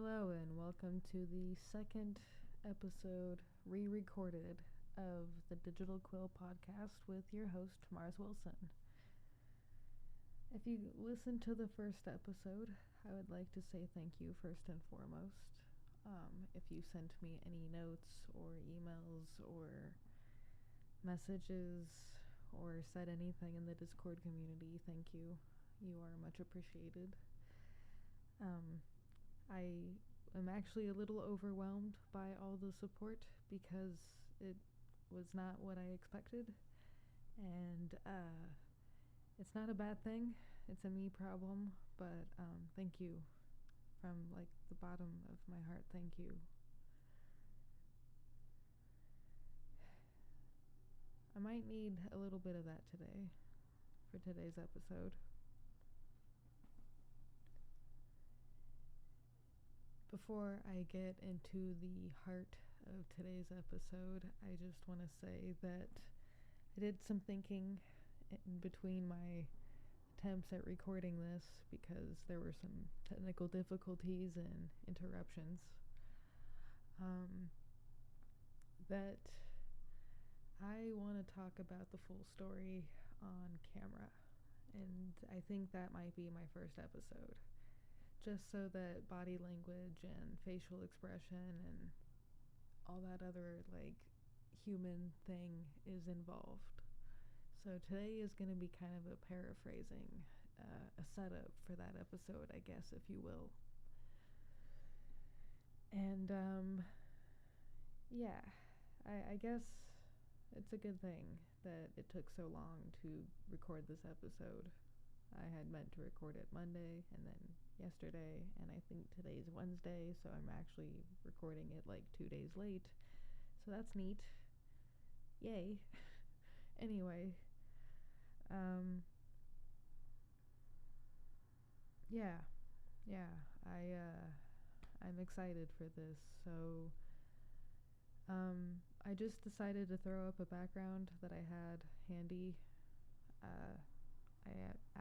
Hello and welcome to the second episode, re-recorded, of the Digital Quill podcast with your host, Mars Wilson. If you listened to the first episode, I would like to say thank you first and foremost. If you sent me any notes or emails or messages or said anything in the Discord community, thank you. You are much appreciated. I am actually a little overwhelmed by all the support because it was not what I expected, and it's not a bad thing. It's a me problem, but thank you from the bottom of my heart. Thank you. I might need a little bit of that today for today's episode. Before I get into the heart of today's episode, I just want to say that I did some thinking in between my attempts at recording this because there were some technical difficulties and interruptions. That I want to talk about the full story on camera, and I think that might be my first episode. Just so that body language and facial expression and all that other human thing is involved. So today is going to be kind of a paraphrasing, a setup for that episode, I guess, if you will. And I guess it's a good thing that it took so long to record this episode. I had meant to record it Monday and then yesterday, and I think today's Wednesday, so I'm actually recording it 2 days late. So that's neat. Yay. Anyway, I'm excited for this. So I just decided to throw up a background that I had handy. I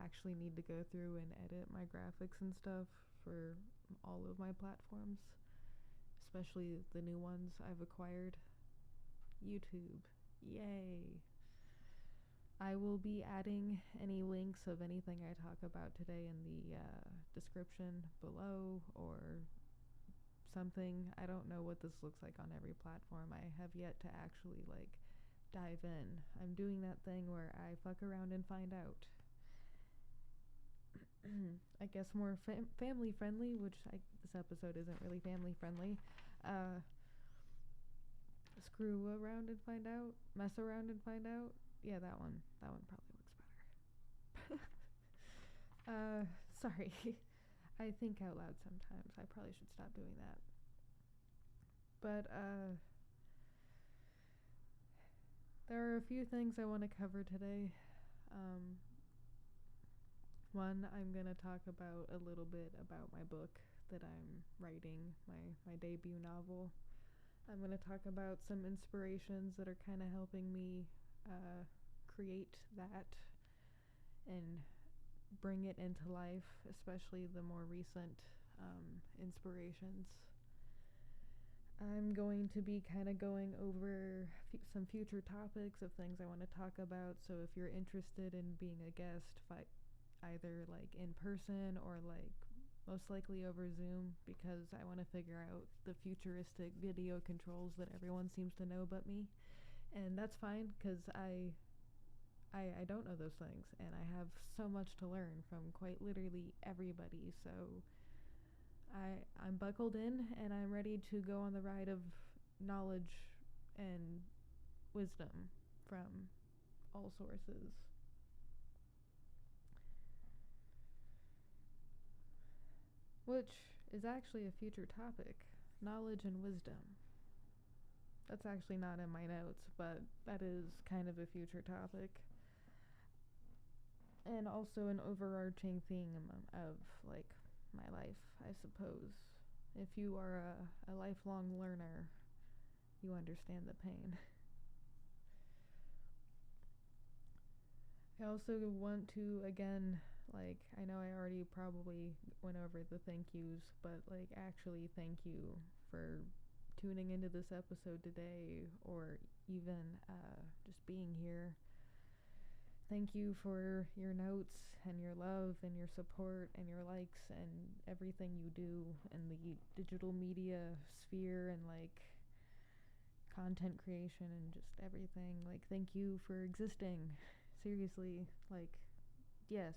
actually need to go through and edit my graphics and stuff for all of my platforms, especially the new ones I've acquired. YouTube. Yay! I will be adding any links of anything I talk about today in the description below or something. I don't know what this looks like on every platform. I have yet to actually dive in. I'm doing that thing where I fuck around and find out. I guess more family friendly, which this episode isn't really family friendly. Screw around and find out, mess around and find out. Yeah, that one probably works better. Sorry. I think out loud sometimes. I probably should stop doing that. But there are a few things I want to cover today. One, I'm going to talk about a little bit about my book that I'm writing, my debut novel. I'm going to talk about some inspirations that are kind of helping me create that and bring it into life, especially the more recent inspirations. I'm going to be kind of going over some future topics of things I want to talk about, so if you're interested in being a guest, either in person or most likely over Zoom, because I want to figure out the futuristic video controls that everyone seems to know but me. And that's fine, because I don't know those things, and I have so much to learn from quite literally everybody, so I'm buckled in and I'm ready to go on the ride of knowledge and wisdom from all sources. Which is actually a future topic, knowledge and wisdom. That's actually not in my notes, but that is kind of a future topic. And also an overarching theme of my life, I suppose. If you are a lifelong learner, you understand the pain. I also want to, again, Like, I know I already probably went over the thank yous, but like, actually, thank you for tuning into this episode today, or even just being here. Thank you for your notes and your love and your support and your likes and everything you do in the digital media sphere and like content creation and just everything. Like, thank you for existing. Seriously, like, yes.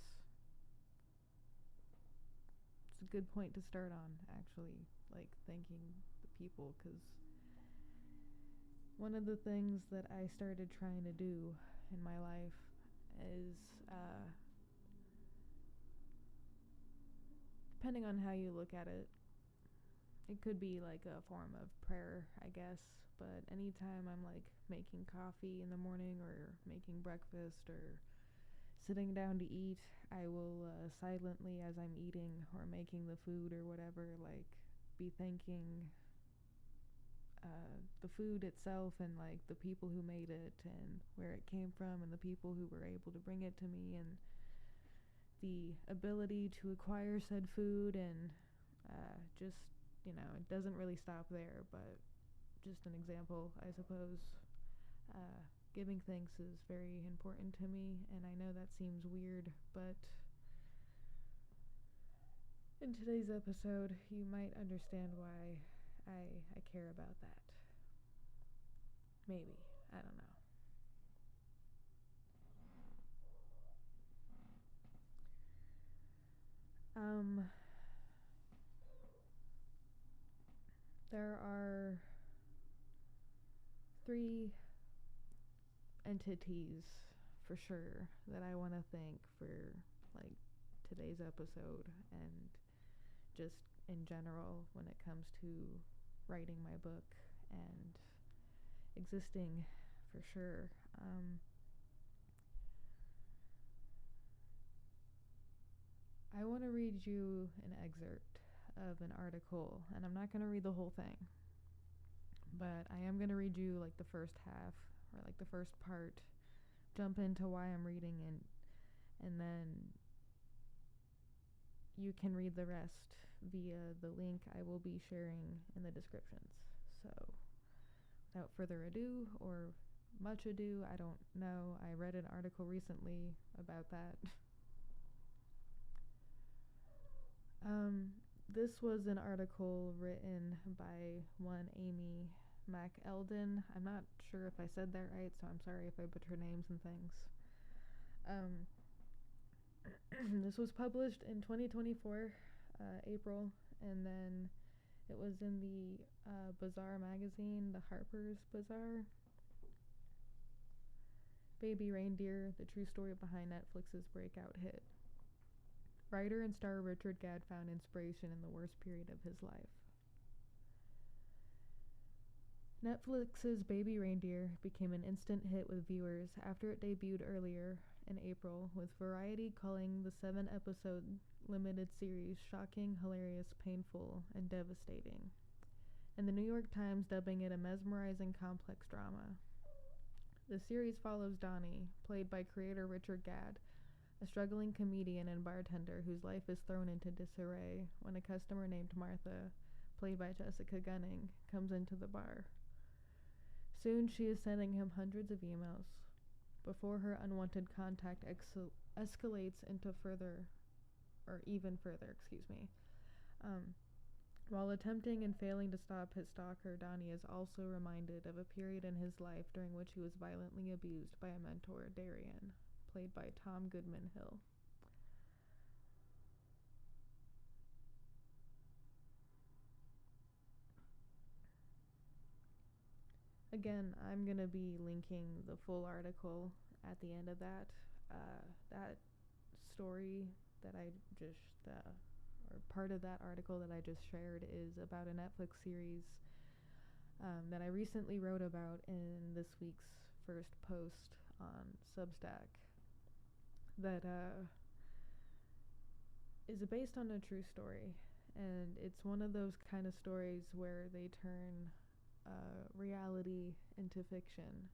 It's a good point to start on, actually, like thanking the people, because one of the things that I started trying to do in my life is, depending on how you look at it, it could be like a form of prayer, I guess, but anytime I'm like making coffee in the morning or making breakfast or sitting down to eat, I will silently, as I'm eating or making the food or whatever, like be thanking the food itself and like the people who made it and where it came from and the people who were able to bring it to me and the ability to acquire said food and just, it doesn't really stop there, but just an example, I suppose. Giving thanks is very important to me, and I know that seems weird, but in today's episode, you might understand why I care about that. Maybe. I don't know. There are 3 entities for sure that I want to thank for like today's episode and just in general when it comes to writing my book and existing for sure. I want to read you an excerpt of an article, and I'm not going to read the whole thing, but I am going to read you like the first half or like the first part, jump into why I'm reading it, and then you can read the rest via the link I will be sharing in the descriptions. So without further ado, or much ado, I don't know, I read an article recently about that. This was an article written by one Amy McElden. I'm not sure if I said that right, so I'm sorry if I butcher names and things. This was published in 2024, April, and then it was in the Bazaar magazine, the Harper's Bazaar. Baby Reindeer, the true story behind Netflix's breakout hit. Writer and star Richard Gadd found inspiration in the worst period of his life. Netflix's Baby Reindeer became an instant hit with viewers after it debuted earlier in April, with Variety calling the 7-episode limited series shocking, hilarious, painful, and devastating, and the New York Times dubbing it a mesmerizing, complex drama. The series follows Donnie, played by creator Richard Gadd, a struggling comedian and bartender whose life is thrown into disarray when a customer named Martha, played by Jessica Gunning, comes into the bar. Soon she is sending him hundreds of emails before her unwanted contact escalates into even further. While attempting and failing to stop his stalker, Donnie is also reminded of a period in his life during which he was violently abused by a mentor, Darian, played by Tom Goodman Hill. Again, I'm going to be linking the full article at the end of that. That story that I just, or part of that article that I just shared is about a Netflix series that I recently wrote about in this week's first post on Substack that is based on a true story. And it's one of those kind of stories where they turn reality into fiction,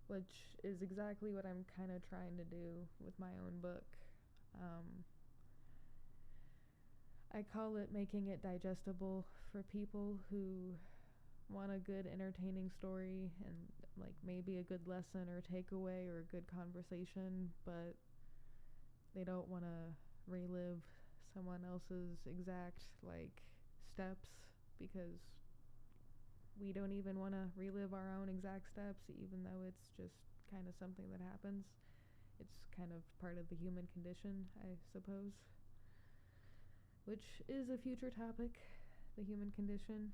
which is exactly what I'm kind of trying to do with my own book. I call it making it digestible for people who want a good entertaining story and like maybe a good lesson or takeaway or a good conversation, but they don't want to relive someone else's exact like steps, because we don't even want to relive our own exact steps, even though it's just kind of something that happens. It's kind of part of the human condition, I suppose, which is a future topic, the human condition.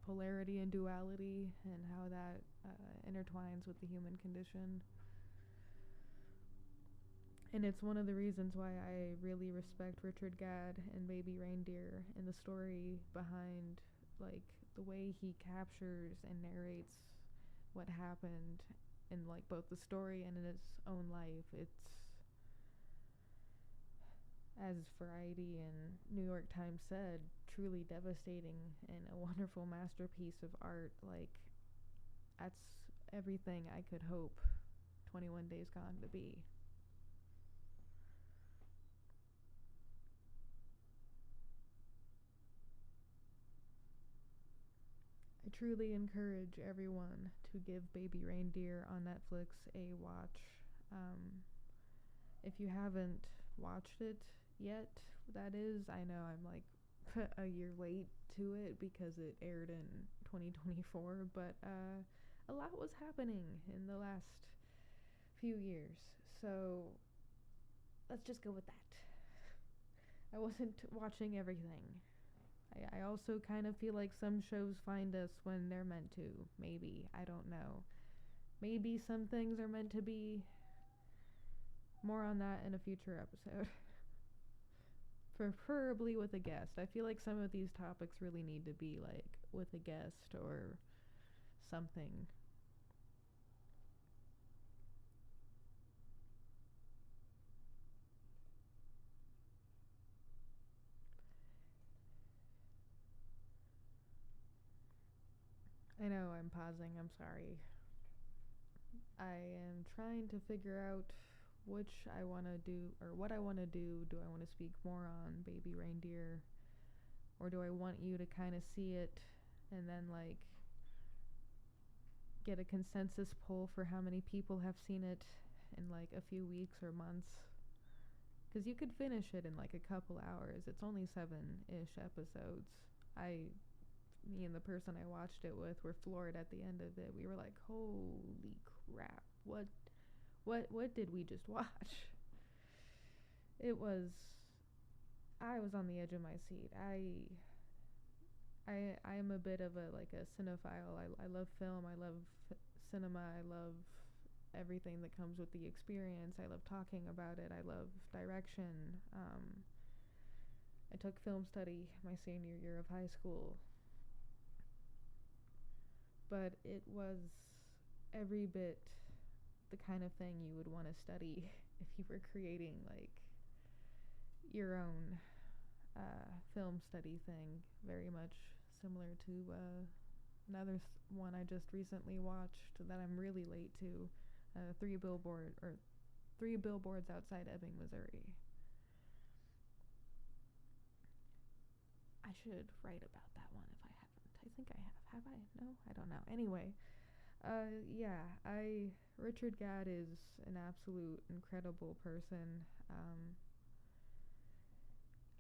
Polarity and duality, and how that intertwines with the human condition. And it's one of the reasons why I really respect Richard Gadd and Baby Reindeer and the story behind, like, the way he captures and narrates what happened in, like, both the story and in his own life. It's, as Variety and New York Times said, truly devastating and a wonderful masterpiece of art. Like, that's everything I could hope 21 Days Gone to be. I truly encourage everyone to give Baby Reindeer on Netflix a watch. If you haven't watched it yet, that is, I know I'm like a year late to it because it aired in 2024, but a lot was happening in the last few years, so let's just go with that. I wasn't watching everything. I also kind of feel like some shows find us when they're meant to. Maybe. I don't know. Maybe some things are meant to be. More on that in a future episode. Preferably with a guest. I feel like some of these topics really need to be like with a guest or something. I know I'm pausing, I'm sorry. I am trying to figure out which I want to do, or what I want to do. Do I want to speak more on Baby Reindeer, or do I want you to kind of see it and then like get a consensus poll for how many people have seen it in like a few weeks or months? Because you could finish it in like a couple hours. It's only 7-ish episodes. Me and the person I watched it with were floored at the end of it. We were like, holy crap, what did we just watch? It was, I was on the edge of my seat. I am a bit of a like a cinephile. I love film, I love cinema, I love everything that comes with the experience. I love talking about it. I love direction. I took film study my senior year of high school, but it was every bit the kind of thing you would want to study if you were creating like your own film study thing. Very much similar to another one I just recently watched that I'm really late to, Three Billboards Outside Ebbing, Missouri. I should write about that one if I haven't. I think I have. Have I? No? I don't know. Anyway, yeah, Richard Gadd is an absolute incredible person.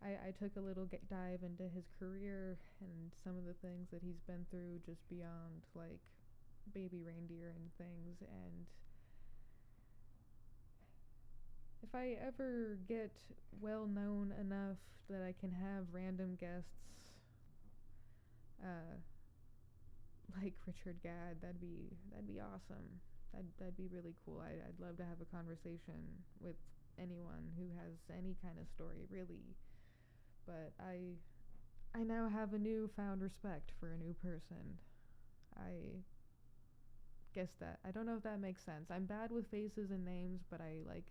I took a little dive into his career and some of the things that he's been through just beyond like Baby Reindeer and things. And if I ever get well known enough that I can have random guests, like Richard Gadd, that'd be awesome. That'd be really cool. I'd love to have a conversation with anyone who has any kind of story, really. But I now have a newfound respect for a new person. I guess that, I don't know if that makes sense. I'm bad with faces and names, but I like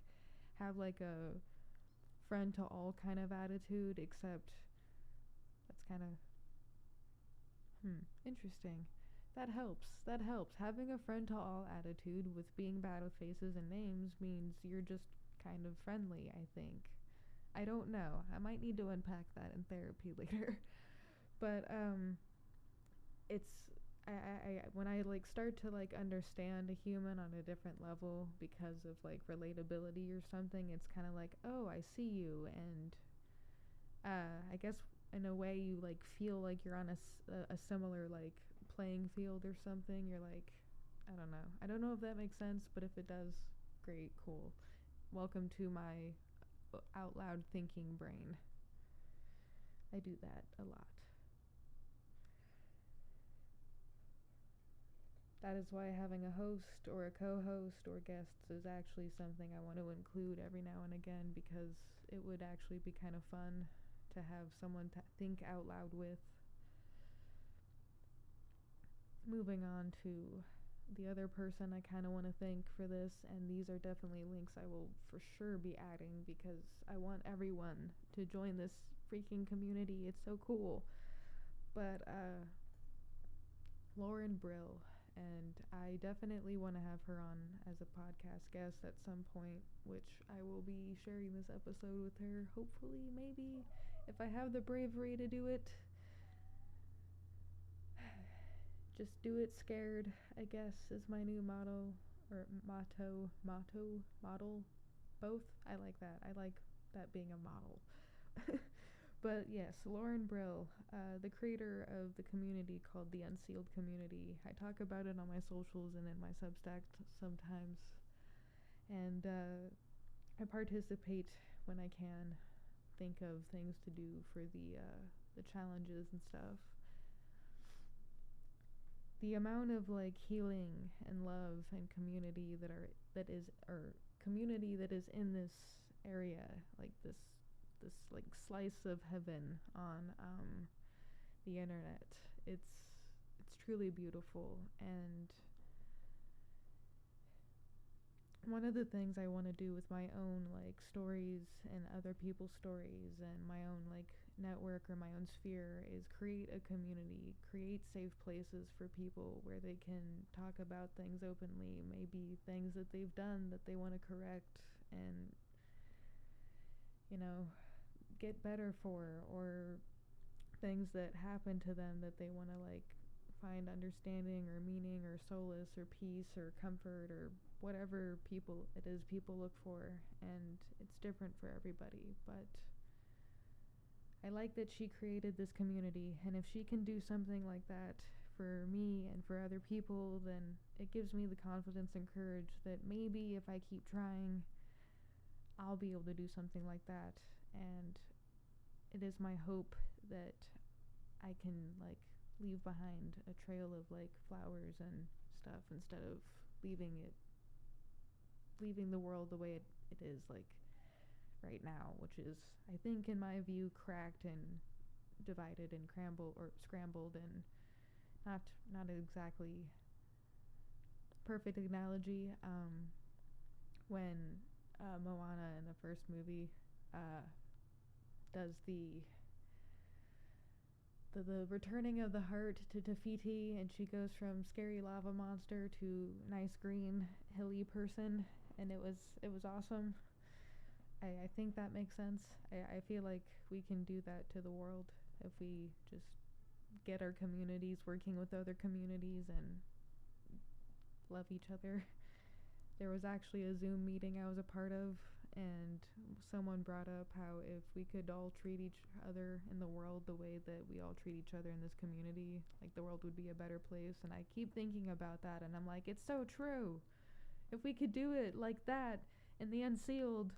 have like a friend to all kind of attitude, except that's kind of interesting. That helps. That helps. Having a friend to all attitude with being bad with faces and names means you're just kind of friendly, I think. I don't know. I might need to unpack that in therapy later. But it's when I like start to like understand a human on a different level because of like relatability or something, it's kind of like, oh, I see you, and I guess in a way you like feel like you're on a similar like playing field or something. You're like, I don't know if that makes sense, but if it does, great, cool. Welcome to my out loud thinking brain. I do that a lot. That is why having a host or a co-host or guests is actually something I want to include every now and again, because it would actually be kind of fun to have someone to think out loud with. Moving on to the other person I kind of want to thank for this, and these are definitely links I will for sure be adding because I want everyone to join this freaking community. It's so cool. But Lauren Brill, and I definitely want to have her on as a podcast guest at some point, which I will be sharing this episode with her, hopefully, maybe, if I have the bravery to do it. Just do it scared, I guess, is my new motto, or model, both. I like that. I like that being a model. But yes, Lauren Brill, the creator of the community called the Unsealed community. I talk about it on my socials and in my Substack sometimes. And I participate when I can, think of things to do for the challenges and stuff. The amount of like healing and love and community that is in this area, like this like slice of heaven on the internet. It's truly beautiful, and one of the things I want to do with my own like stories and other people's stories and my own like network or my own sphere is create a community, create safe places for people where they can talk about things openly, maybe things that they've done that they want to correct and, get better for, or things that happen to them that they want to like find understanding or meaning or solace or peace or comfort or whatever people look for. And it's different for everybody, but I like that she created this community, and if she can do something like that for me and for other people, then it gives me the confidence and courage that maybe if I keep trying, I'll be able to do something like that. And it is my hope that I can like leave behind a trail of like flowers and stuff instead of leaving the world the way it is like right now, which is, I think, in my view, cracked and divided and scrambled and not exactly perfect analogy. When Moana in the first movie does the returning of the heart to Te Fiti, and she goes from scary lava monster to nice green hilly person, and it was awesome. I think that makes sense. I feel like we can do that to the world if we just get our communities working with other communities and love each other. There was actually a Zoom meeting I was a part of, and someone brought up how if we could all treat each other in the world the way that we all treat each other in this community, like the world would be a better place. And I keep thinking about that, and I'm like, it's so true. If we could do it like that in the Unsealed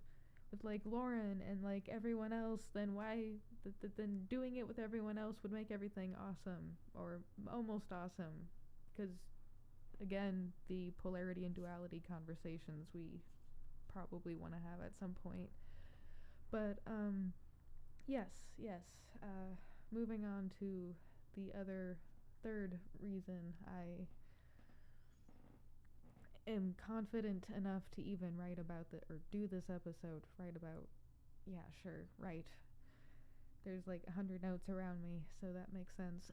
with like Lauren and like everyone else, then then doing it with everyone else would make everything awesome, or almost awesome. Because again, the polarity and duality conversations we probably want to have at some point. But yes, moving on to the other third reason I am confident enough to even write about or do this episode, write. There's like 100 notes around me, so that makes sense.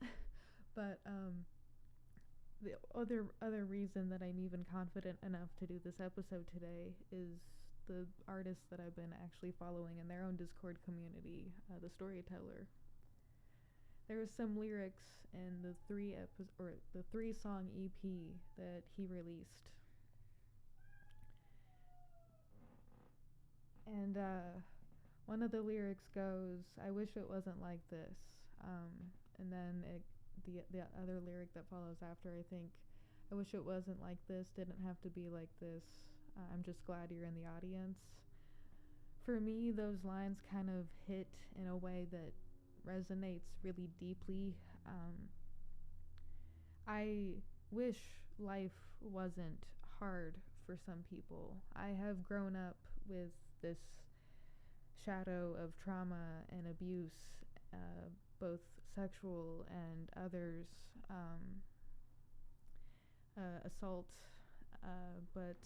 But the other reason that I'm even confident enough to do this episode today is the artists that I've been actually following in their own Discord community, the Storyteller. There was some lyrics in the the 3-song EP that he released, and one of the lyrics goes, "I wish it wasn't like this," and then the other lyric that follows after, I think, "I wish it wasn't like this, didn't have to be like this. I'm just glad you're in the audience." For me, those lines kind of hit in a way that resonates really deeply. I wish life wasn't hard for some people. I have grown up with this shadow of trauma and abuse, both sexual and others, assault, but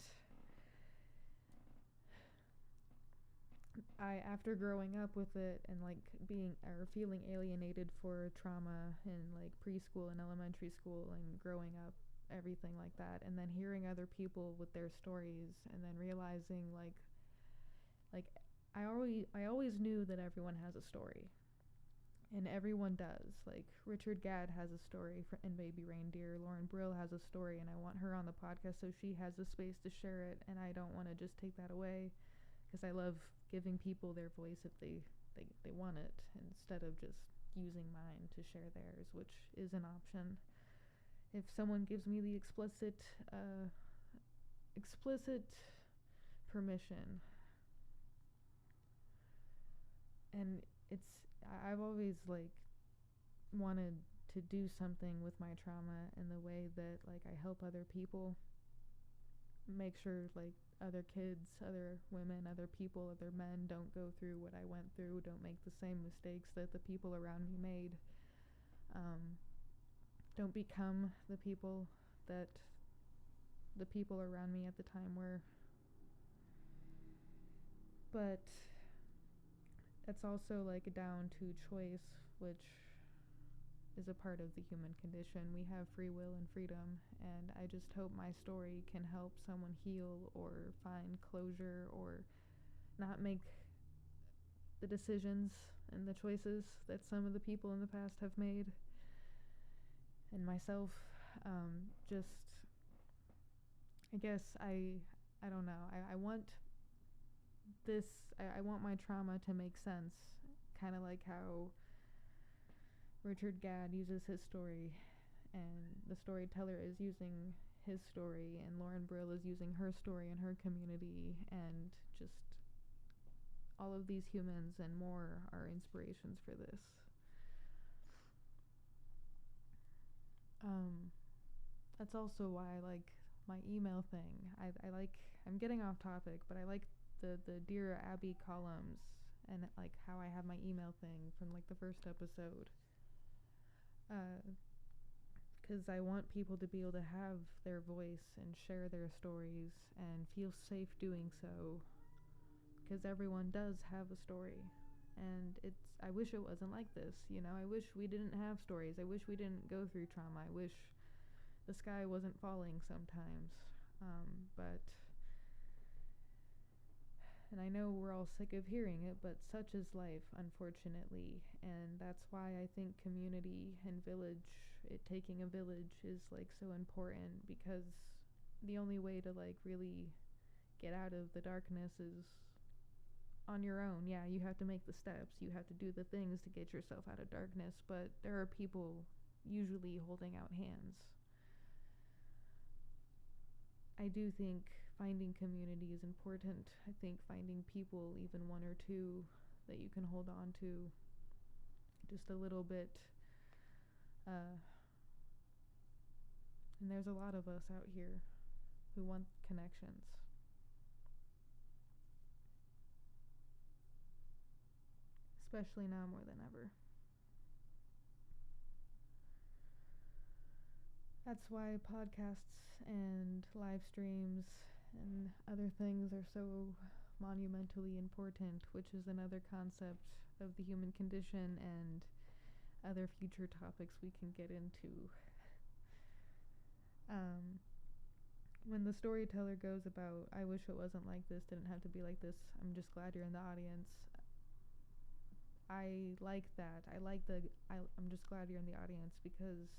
after growing up with it and like being or feeling alienated for trauma in like preschool and elementary school and growing up, everything like that, and then hearing other people with their stories, and then realizing like I always knew that everyone has a story, and everyone does. Like Richard Gadd has a story in Baby Reindeer. Lauren Brill has a story, and I want her on the podcast so she has the space to share it, and I don't want to just take that away, because I love giving people their voice if they want it, instead of just using mine to share theirs, which is an option. If someone gives me the explicit permission, and I've always like wanted to do something with my trauma in the way that like I help other people, make sure like other kids, other women, other people, other men don't go through what I went through, don't make the same mistakes that the people around me made, don't become the people that the people around me at the time were. But it's also like down to choice, which is a part of the human condition. We have free will and freedom, and I just hope my story can help someone heal or find closure or not make the decisions and the choices that some of the people in the past have made. And myself, just, I guess I don't know. I want this, I want my trauma to make sense, kind of like how Richard Gadd uses his story, and the Storyteller is using his story, and Lauren Brill is using her story in her community, and just all of these humans and more are inspirations for this. That's also why I like my email thing. I'm getting off topic, but I like the Dear Abby columns, and like how I have my email thing from like the first episode. Because I want people to be able to have their voice and share their stories and feel safe doing so, because everyone does have a story, and I wish it wasn't like this, I wish we didn't have stories. I wish we didn't go through trauma. I wish the sky wasn't falling sometimes, but and I know we're all sick of hearing it, but such is life, unfortunately, and that's why I think community and taking a village is like so important, because the only way to like really get out of the darkness is on your own. Yeah, you have to make the steps, you have to do the things to get yourself out of darkness, but there are people usually holding out hands. I do think finding community is important. I think finding people, even one or two, that you can hold on to just a little bit. And there's a lot of us out here who want connections. Especially now more than ever. That's why podcasts and live streams and other things are so monumentally important, which is another concept of the human condition and other future topics we can get into. when the storyteller goes about, I wish it wasn't like this, didn't have to be like this, I'm just glad you're in the audience. I like that. I'm just glad you're in the audience, because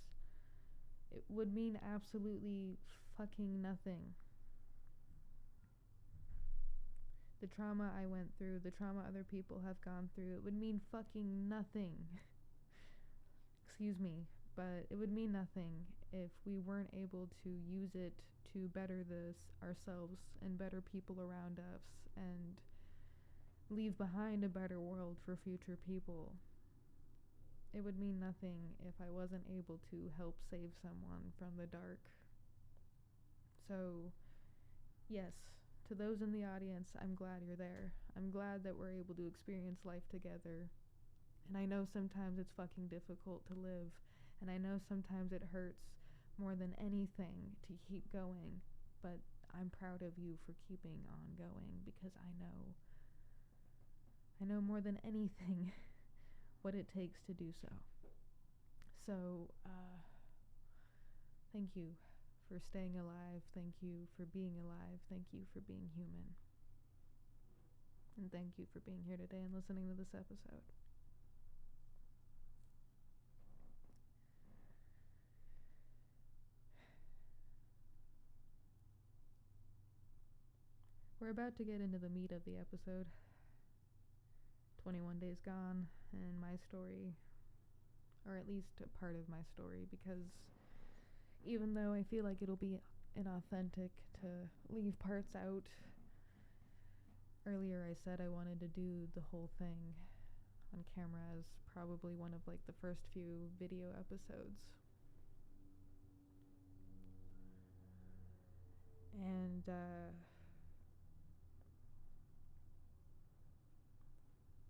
it would mean absolutely fucking nothing. The trauma I went through, the trauma other people have gone through, it would mean fucking nothing. Excuse me, but it would mean nothing if we weren't able to use it to better ourselves and better people around us and leave behind a better world for future people. It would mean nothing if I wasn't able to help save someone from the dark. So, yes, to those in the audience, I'm glad you're there. I'm glad that we're able to experience life together. And I know sometimes it's fucking difficult to live, and I know sometimes it hurts more than anything to keep going, but I'm proud of you for keeping on going, because I know more than anything what it takes to do so. So, thank you for staying alive. Thank you for being alive. Thank you for being human. And thank you for being here today and listening to this episode. We're about to get into the meat of the episode. 21 days gone, and my story, or at least a part of my story, because even though I feel like it'll be inauthentic to leave parts out, earlier I said I wanted to do the whole thing on camera as probably one of like the first few video episodes. And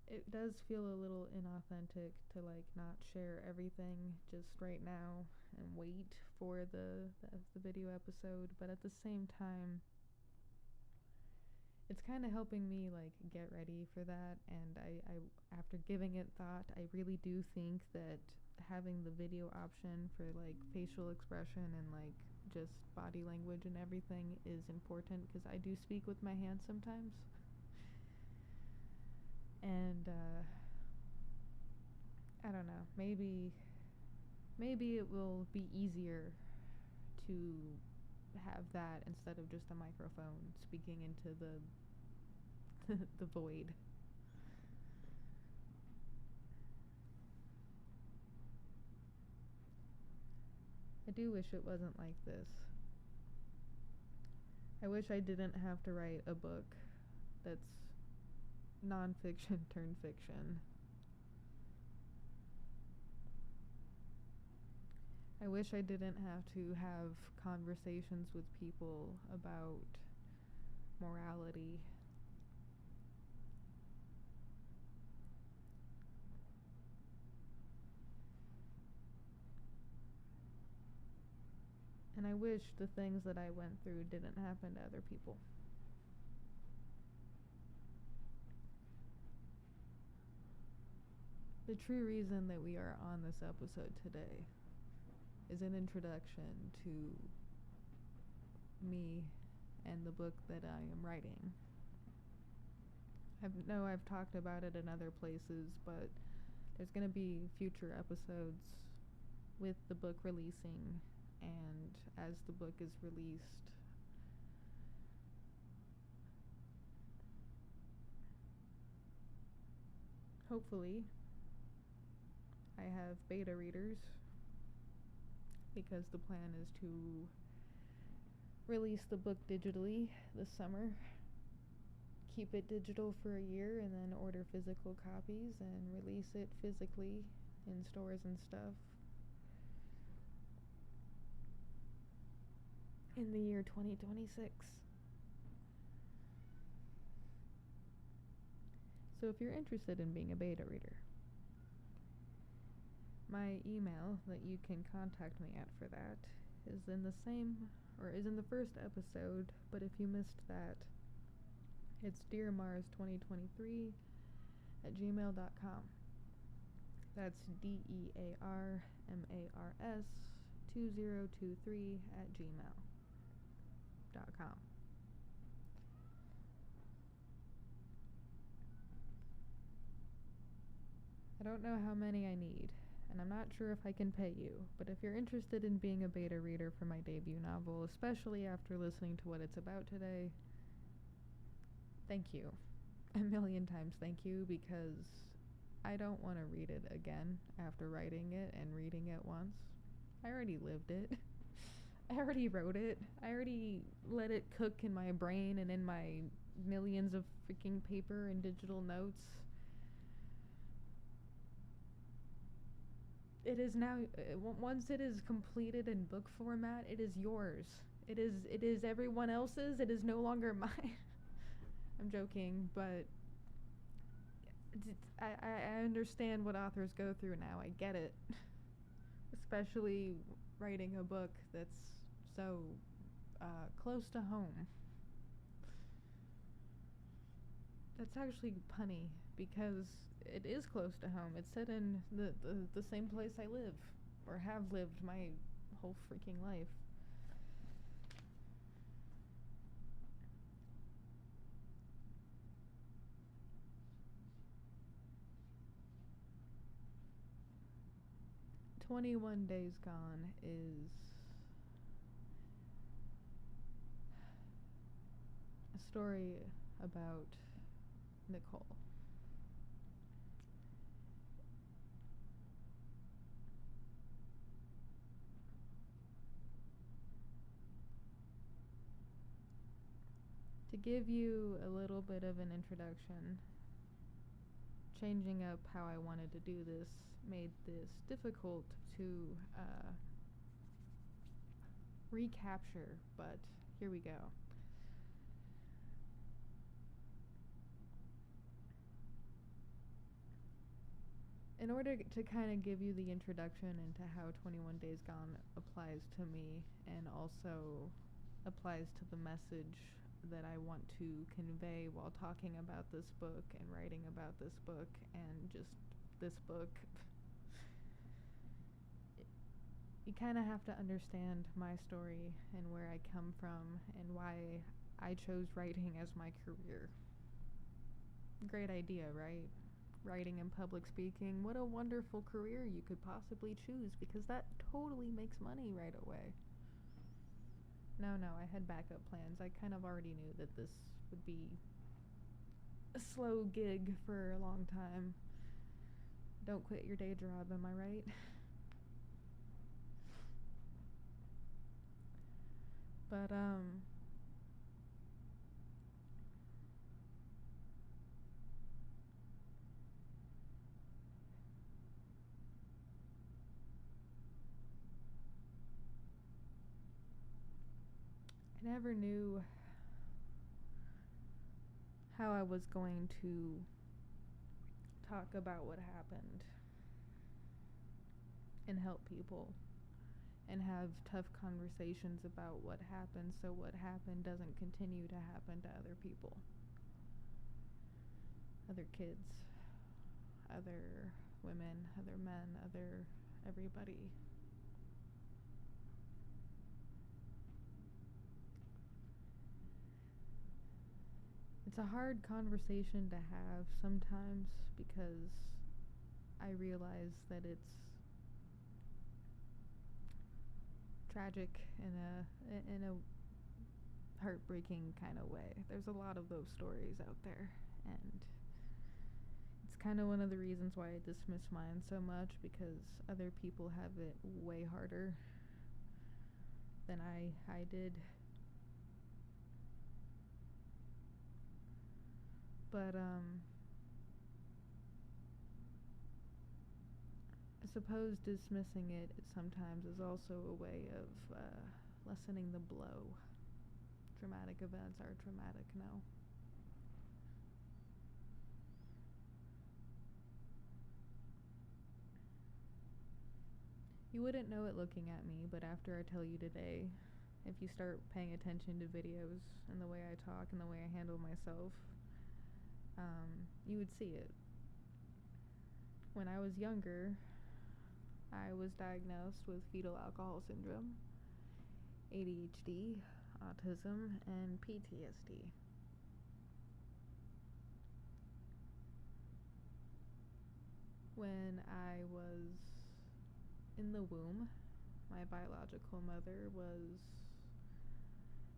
it does feel a little inauthentic to like not share everything just right now and wait for the video episode, but at the same time it's kind of helping me like get ready for that. And I after giving it thought, I really do think that having the video option for like facial expression and like just body language and everything is important, because I do speak with my hands sometimes. And I don't know, maybe it will be easier to have that instead of just a microphone speaking into the void. I do wish it wasn't like this. I wish I didn't have to write a book that's nonfiction turned fiction. I wish I didn't have to have conversations with people about morality. And I wish the things that I went through didn't happen to other people. The true reason that we are on this episode today is an introduction to me and the book that I am writing. I know I've talked about it in other places, but there's going to be future episodes with the book releasing, and as the book is released, hopefully I have beta readers, because the plan is to release the book digitally this summer, keep it digital for a year, and then order physical copies and release it physically in stores and stuff in the year 2026. So if you're interested in being a beta reader, my email that you can contact me at for that is in the first episode, but if you missed that, it's dearmars2023 at gmail.com. That's DEARMARS 2023 at gmail.com. gmail.com. I don't know how many I need, and I'm not sure if I can pay you, but if you're interested in being a beta reader for my debut novel, especially after listening to what it's about today, thank you. A million times thank you, because I don't want to read it again after writing it and reading it once. I already lived it. I already wrote it. I already let it cook in my brain and in my millions of freaking paper and digital notes. It is now, once it is completed in book format, it is yours. It is everyone else's. It is no longer mine. I'm joking, but I understand what authors go through now. I get it. Especially writing a book that's so close to home. That's actually punny, because it is close to home. It's set in the same place I live, or have lived my whole freaking life. "21 Days Gone" is a story about Nicole. To give you a little bit of an introduction, changing up how I wanted to do this made this difficult to recapture, but here we go. In order to kind of give you the introduction into how 21 Days Gone applies to me, and also applies to the message that I want to convey while talking about this book and writing about this book and just this book, you kind of have to understand my story and where I come from and why I chose writing as my career. Great idea, right? Writing and public speaking, what a wonderful career you could possibly choose, because that totally makes money right away. No, I had backup plans. I kind of already knew that this would be a slow gig for a long time. Don't quit your day job, am I right? But, I never knew how I was going to talk about what happened and help people and have tough conversations about what happened, so what happened doesn't continue to happen to other people, other kids, other women, other men, other everybody. It's a hard conversation to have sometimes, because I realize that it's tragic in a heartbreaking kind of way. There's a lot of those stories out there, and it's kind of one of the reasons why I dismiss mine so much, because other people have it way harder than I did. But I suppose dismissing it sometimes is also a way of lessening the blow. Traumatic events are traumatic, no? You wouldn't know it looking at me, but after I tell you today, if you start paying attention to videos and the way I talk and the way I handle myself, you would see it. When I was younger, I was diagnosed with fetal alcohol syndrome, ADHD, autism and PTSD. When I was in the womb, my biological mother was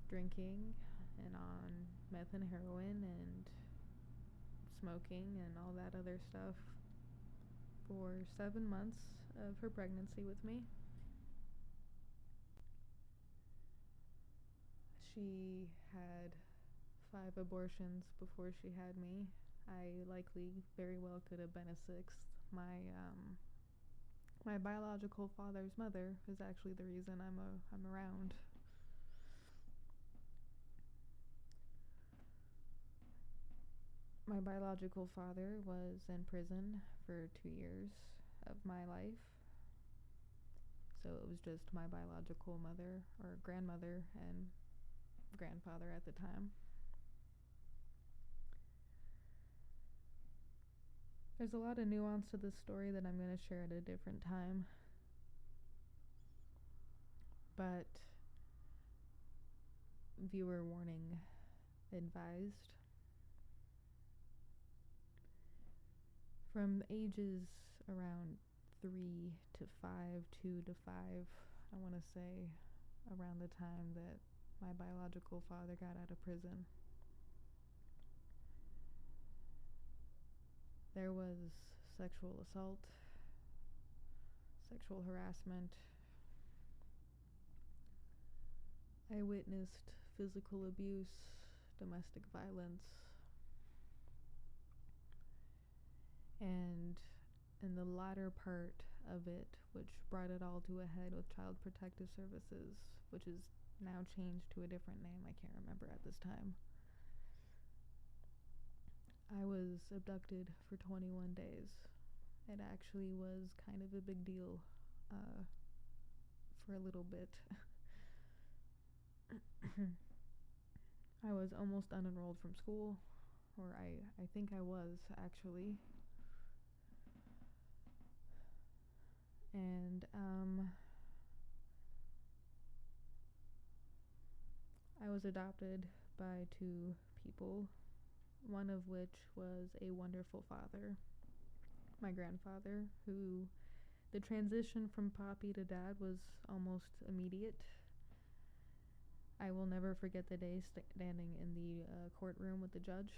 drinking and on meth and heroin and smoking and all that other stuff for 7 months of her pregnancy with me. She had 5 abortions before she had me. I likely very well could have been a 6th. My biological father's mother is actually the reason I'm around. My biological father was in prison for 2 years of my life. So it was just my biological mother or grandmother and grandfather at the time. There's a lot of nuance to this story that I'm going to share at a different time. But viewer warning advised. From ages around 3 to 5, 2 to 5, I want to say around the time that my biological father got out of prison, there was sexual assault, sexual harassment. I witnessed physical abuse, domestic violence, and in the latter part of it, which brought it all to a head with Child Protective Services, which is now changed to a different name, I can't remember at this time. I was abducted for 21 days. It actually was kind of a big deal for a little bit. I was almost unenrolled from school, or I think I was actually. And I was adopted by 2 people, one of which was a wonderful father, my grandfather, who the transition from Poppy to Dad was almost immediate. I will never forget the day standing in the courtroom with the judge.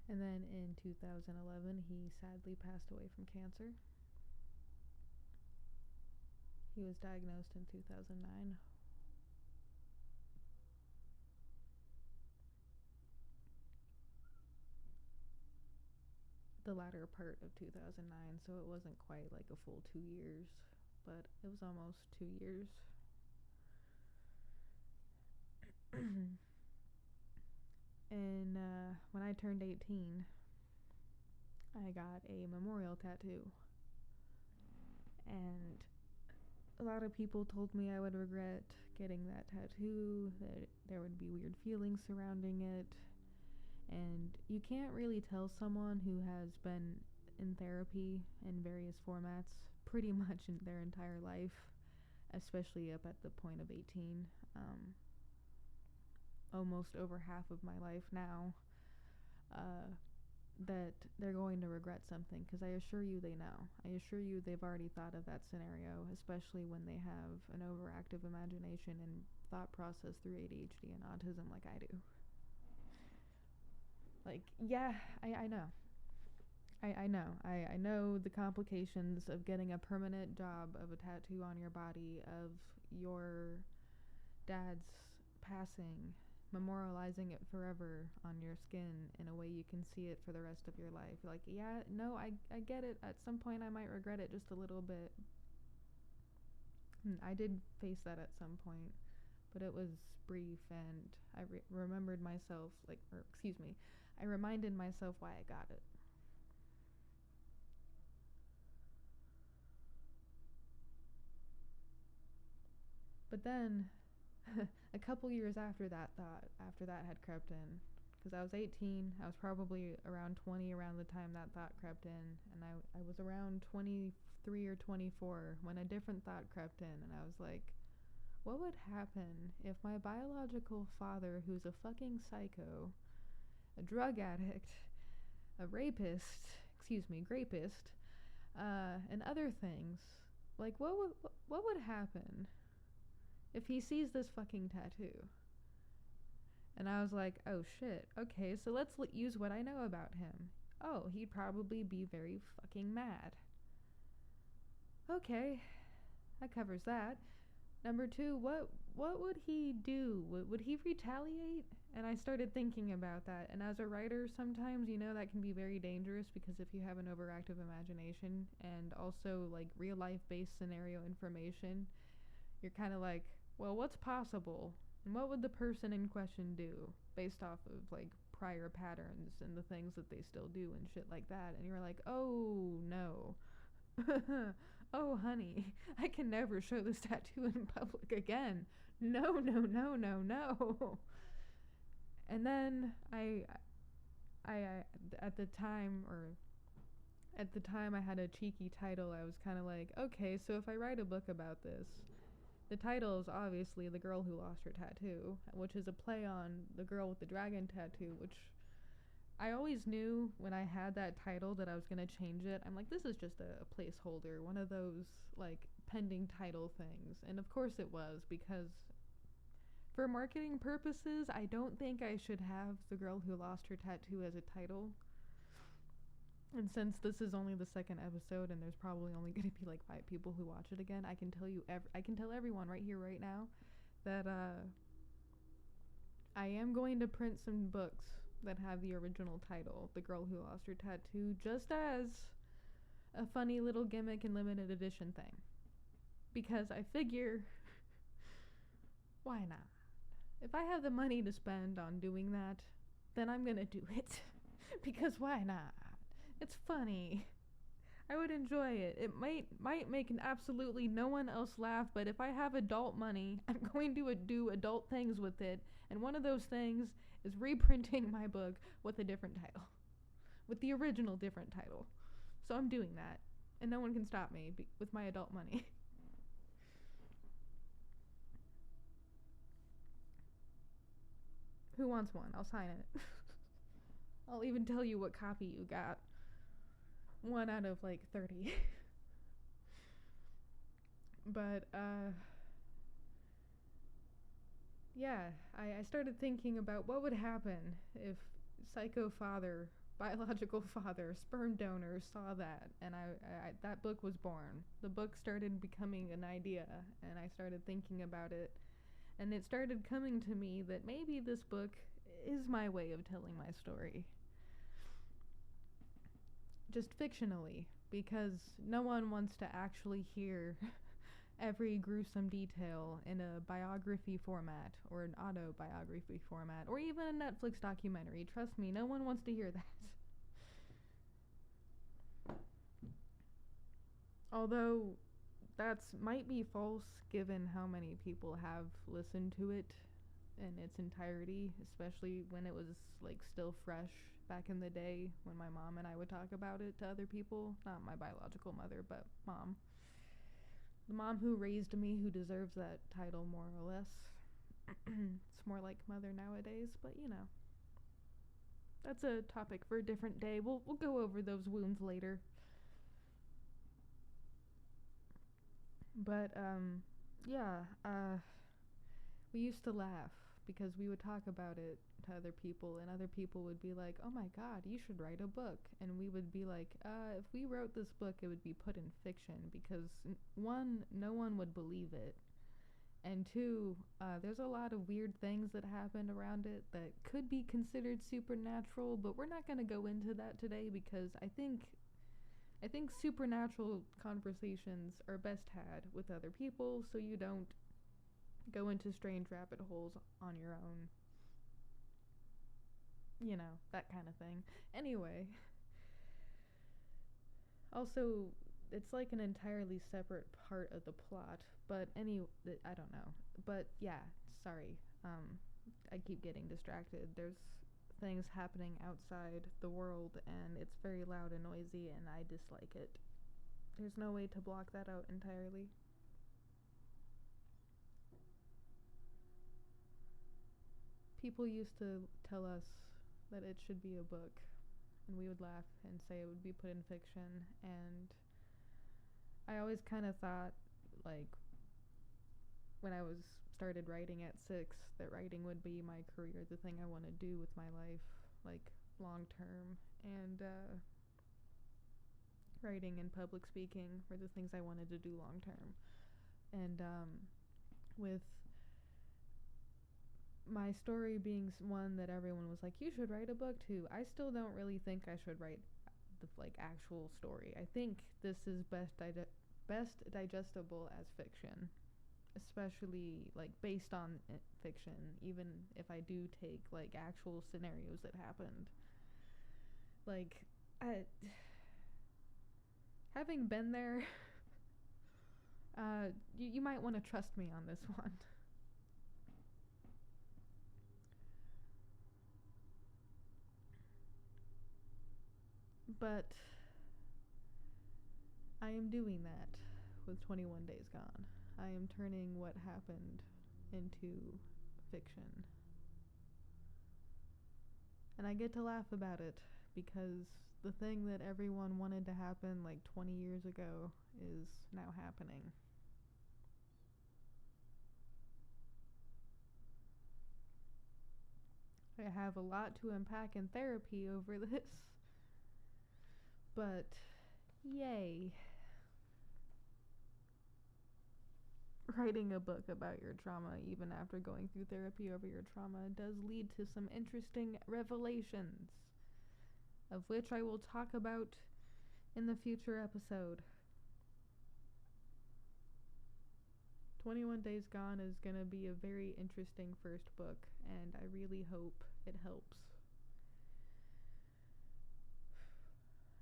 And then in 2011, he sadly passed away from cancer. He was diagnosed in 2009. The latter part of 2009, so it wasn't quite like a full 2 years, but it was almost 2 years. And when I turned 18, I got a memorial tattoo. And a lot of people told me I would regret getting that tattoo, that there would be weird feelings surrounding it. And you can't really tell someone who has been in therapy in various formats pretty much in their entire life, especially up at the point of 18, almost over half of my life now, that they're going to regret something, because I assure you they know. I assure you they've already thought of that scenario, especially when they have an overactive imagination and thought process through ADHD and autism like I do. Like, yeah, I know. I know. I know the complications of getting a permanent job of a tattoo on your body of your dad's passing, memorializing it forever on your skin in a way you can see it for the rest of your life. Like, yeah, no, I get it. At some point I might regret it just a little bit. I did face that at some point, but it was brief, and I remembered myself, I reminded myself why I got it. But then, a couple years after that had crept in, because I was 18. I was probably around 20 around the time that thought crept in, and I was around 23 or 24 when a different thought crept in, and I was like, what would happen if my biological father, who's a fucking psycho, a drug addict, a rapist, grapist, and other things, like what would happen if he sees this fucking tattoo? And I was like, oh shit, okay, so let's use what I know about him. Oh, he'd probably be very fucking mad. Okay, that covers that. Number two, what would he do? Would he retaliate? And I started thinking about that. And as a writer, sometimes, that can be very dangerous, because if you have an overactive imagination and also like real life based scenario information, you're kind of like, well, what's possible? And what would the person in question do based off of like prior patterns and the things that they still do and shit like that? And you're like, oh no. Oh honey, I can never show this tattoo in public again. No. And then I at the time I had a cheeky title. I was kind of like, okay, so if I write a book about this, the title is obviously The Girl Who Lost Her Tattoo, which is a play on the girl with the dragon tattoo, which I always knew when I had that title that I was going to change it. I'm like, this is just a placeholder, one of those like pending title things. And of course it was, because for marketing purposes, I don't think I should have The Girl Who Lost Her Tattoo as a title. And since this is only the second episode and there's probably only going to be like 5 people who watch it again, I can tell everyone right here, right now, that I am going to print some books that have the original title, The Girl Who Lost Her Tattoo, just as a funny little gimmick and limited edition thing. Because I figure, why not? If I have the money to spend on doing that, then I'm gonna do it. Because why not? It's funny. I would enjoy it. It might make absolutely no one else laugh, but if I have adult money, I'm going to do adult things with it. And one of those things is reprinting my book with a different title. With the original different title. So I'm doing that. And no one can stop me with my adult money. Who wants one? I'll sign it. I'll even tell you what copy you got. 1 out of like 30. But yeah, I started thinking about what would happen if psycho father, biological father, sperm donor saw that, and I that book was born. The book started becoming an idea, and I started thinking about it, and it started coming to me that maybe this book is my way of telling my story. Just fictionally, because no one wants to actually hear every gruesome detail in a biography format or an autobiography format or even a Netflix documentary. Trust me, no one wants to hear that. Although that's might be false given how many people have listened to it in its entirety, especially when it was like still fresh back in the day when my mom and I would talk about it to other people. Not my biological mother, but mom. The mom who raised me, who deserves that title more or less. It's more like mother nowadays, but that's a topic for a different day. We'll go over those wounds later. But we used to laugh because we would talk about it to other people, and other people would be like, oh my god, you should write a book. And we would be like, if we wrote this book, it would be put in fiction, because 1, no one would believe it, and 2, there's a lot of weird things that happened around it that could be considered supernatural, but we're not going to go into that today, because I think supernatural conversations are best had with other people, so you don't go into strange rabbit holes on your own. That kind of thing. Anyway. Also, it's like an entirely separate part of the plot, but I don't know. But yeah, sorry. I keep getting distracted. There's things happening outside the world, and it's very loud and noisy, and I dislike it. There's no way to block that out entirely. People used to tell us that it should be a book, and we would laugh and say it would be put in fiction, and I always kind of thought, like, when I was started writing at 6, that writing would be my career, the thing I want to do with my life, like, long term, and writing and public speaking were the things I wanted to do long term. And with my story being one that everyone was like, you should write a book too, I still don't really think I should write the actual story. I think this is best digestible as fiction, especially like based on fiction, even if I do take like actual scenarios that happened. Like, having been there, you might want to trust me on this one. But I am doing that with 21 Days Gone. I am turning what happened into fiction. And I get to laugh about it because the thing that everyone wanted to happen like 20 years ago is now happening. I have a lot to unpack in therapy over this, but yay. Writing a book about your trauma, even after going through therapy over your trauma, does lead to some interesting revelations, of which I will talk about in the future episode. 21 Days Gone is going to be a very interesting first book, and I really hope it helps.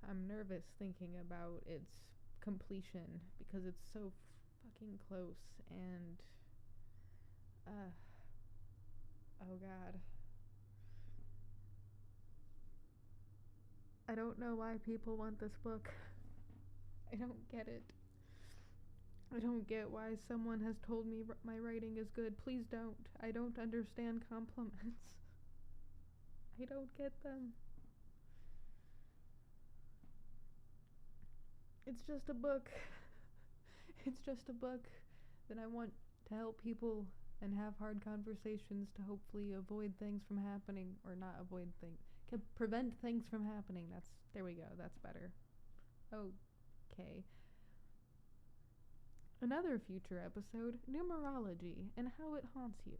I'm nervous thinking about its completion because it's so fucking close, and oh god. I don't know why people want this book. I don't get it. I don't get why someone has told me my writing is good. Please don't. I don't understand compliments. I don't get them. It's just a book. It's just a book that I want to help people and have hard conversations to hopefully avoid things from happening, or not avoid things, can prevent things from happening. There we go, that's better. Okay. Another future episode, numerology and how it haunts you.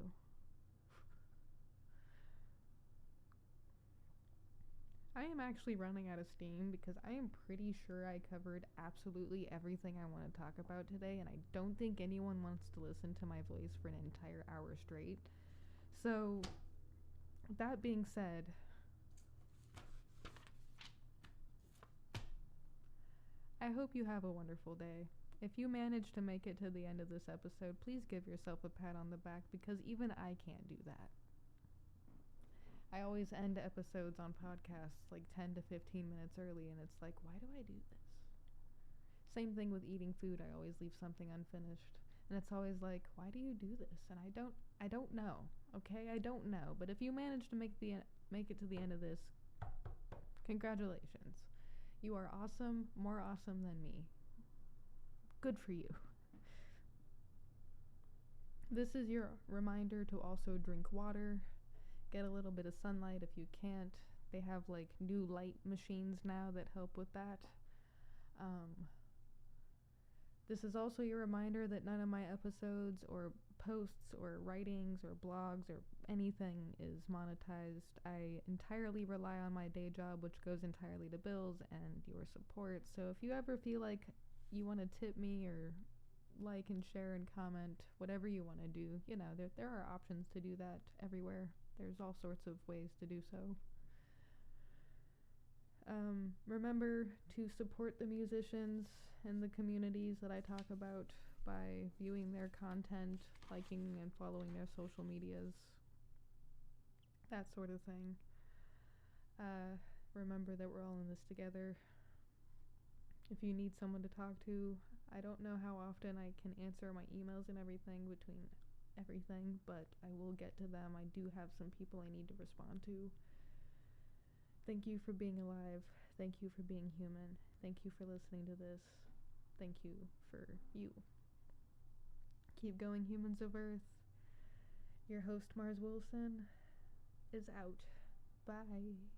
I am actually running out of steam because I am pretty sure I covered absolutely everything I want to talk about today, and I don't think anyone wants to listen to my voice for an entire hour straight. So, that being said, I hope you have a wonderful day. If you manage to make it to the end of this episode, please give yourself a pat on the back, because even I can't do that. I always end episodes on podcasts like 10 to 15 minutes early, and it's like, why do I do this? Same thing with eating food. I always leave something unfinished, and it's always like, why do you do this? And I don't know. Okay, I don't know. But if you manage to make it to the end of this, congratulations. You are awesome, more awesome than me. Good for you. This is your reminder to also drink water. Get a little bit of sunlight if you can't. They have like new light machines now that help with that. This is also your reminder that none of my episodes or posts or writings or blogs or anything is monetized. I entirely rely on my day job, which goes entirely to bills and your support. So if you ever feel like you want to tip me or like and share and comment, whatever you want to do, there are options to do that everywhere. There's all sorts of ways to do so. Remember to support the musicians and the communities that I talk about by viewing their content, liking and following their social medias, that sort of thing. Remember that we're all in this together. If you need someone to talk to, I don't know how often I can answer my emails and everything between everything, but I will get to them. I do have some people I need to respond to. Thank you for being alive. Thank you for being human. Thank you for listening to this. Thank you for you. Keep going, humans of Earth. Your host, Mars Wilson, is out. Bye.